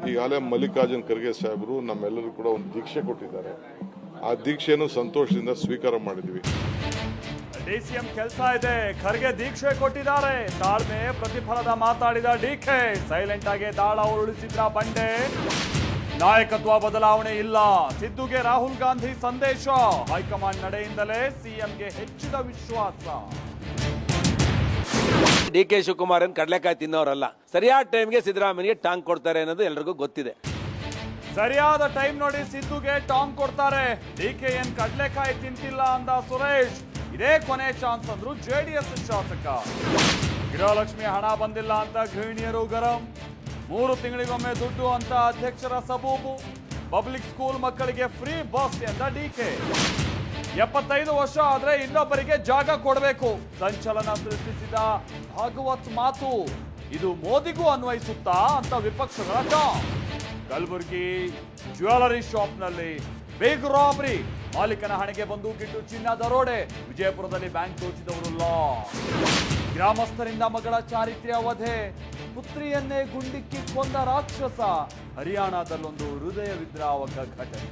ಈಗಾಗಲೇ ಮಲ್ಲಿಕಾರ್ಜುನ್ ಖರ್ಗೆ ಸಾಹೇಬರು ನಮ್ಮೆಲ್ಲರೂ ಕೂಡ ಒಂದು ದೀಕ್ಷೆ ಕೊಟ್ಟಿದ್ದಾರೆ. ಆ ದೀಕ್ಷೆಯನ್ನು ಸಂತೋಷದಿಂದ ಸ್ವೀಕಾರ ಮಾಡಿದ್ವಿ. ಡಿಸಿಎಂ ಕೆಲಸ ಇದೆ, ಖರ್ಗೆ ದೀಕ್ಷೆ ಕೊಟ್ಟಿದ್ದಾರೆ. ತಾಳ್ಮೆ ಪ್ರತಿಫಲದ ಮಾತಾಡಿದ ಡಿಕೆ. ಸೈಲೆಂಟ್ ಆಗಿ ದಾಳ ಉರುಳಿಸಿದ್ರ ಬಂಡೆ. ನಾಯಕತ್ವ ಬದಲಾವಣೆ ಇಲ್ಲ, ಸಿದ್ದುಗೆ ರಾಹುಲ್ ಗಾಂಧಿ ಸಂದೇಶ. ಹೈಕಮಾಂಡ್ ನಡೆಯಿಂದಲೇ ಸಿಎಂಗೆ ಹೆಚ್ಚಿದ ವಿಶ್ವಾಸ. ಡಿಕೆ ಶಿವಕುಮಾರ್ ಕಡಲೆಕಾಯಿ ತಿನ್ನೋರಲ್ಲ, ಸರಿಯಾದ ಟೈಮ್ಗೆ ಸಿದ್ದರಾಮಯ್ಯಗೆ ಟಾಂಗ್ ಕೊಡ್ತಾರೆ ಅನ್ನೋದು ಎಲ್ರಿಗೂ ಗೊತ್ತಿದೆ. ಸರಿಯಾದ ಟೈಮ್ ನೋಡಿ ಸಿದ್ದುಗೆ ಟಾಂಗ್ ಕೊಡ್ತಾರೆ. ಡಿಕೆ ಏನ್ ಕಡಲೆಕಾಯಿ ತಿಂತಿಲ್ಲ ಅಂದ ಸುರೇಶ್. ಇದೇ ಕೊನೆ ಚಾನ್ಸ್ ಅಂದ್ರು ಜೆಡಿಎಸ್ ಶಾಸಕ. ಗೃಹಲಕ್ಷ್ಮಿ ಹಣ ಬಂದಿಲ್ಲ ಅಂತ ಗೃಹಿಣಿಯರು ಗರಂ. 3 ತಿಂಗಳಿಗೊಮ್ಮೆ ದುಡ್ಡು ಅಂತ ಅಧ್ಯಕ್ಷರ ಸಬೂಬು. ಪಬ್ಲಿಕ್ ಸ್ಕೂಲ್ ಮಕ್ಕಳಿಗೆ ಫ್ರೀ ಬಸ್ ಎಂದ ಡಿಕೆ. 75 ವರ್ಷ ಆದ್ರೆ ಇನ್ನೊಬ್ಬರಿಗೆ ಜಾಗ ಕೊಡಬೇಕು. ಸಂಚಲನ ಸೃಷ್ಟಿಸಿದ ಭಾಗವತ್ ಮಾತು. ಇದು ಮೋದಿಗೂ ಅನ್ವಯಿಸುತ್ತಾ ಅಂತ ವಿಪಕ್ಷಗಳ ಟಾಂಗ್. ಕಲಬುರಗಿ ಜ್ಯುವೆಲರಿ ಶಾಪ್ನಲ್ಲಿ ಬಿಗ್ ರಾಬರಿ. ಮಾಲೀಕನ ಹಣೆಗೆ ಬಂದೂಕಿಟ್ಟು ಚಿನ್ನ ದರೋಡೆ. ವಿಜಯಪುರದಲ್ಲಿ ಬ್ಯಾಂಕ್ ದೋಚಿದವರು ಲಾಸ್. ಗ್ರಾಮಸ್ಥರಿಂದ ಮಗಳ ಚಾರಿತ್ರ್ಯ ವಧೆ. ಪುತ್ರಿಯನ್ನೇ ಗುಂಡಿಕ್ಕಿ ಕೊಂದ ರಾಕ್ಷಸ. ಹರಿಯಾಣದಲ್ಲೊಂದು ಹೃದಯ ವಿದ್ರಾವಕ ಘಟನೆ.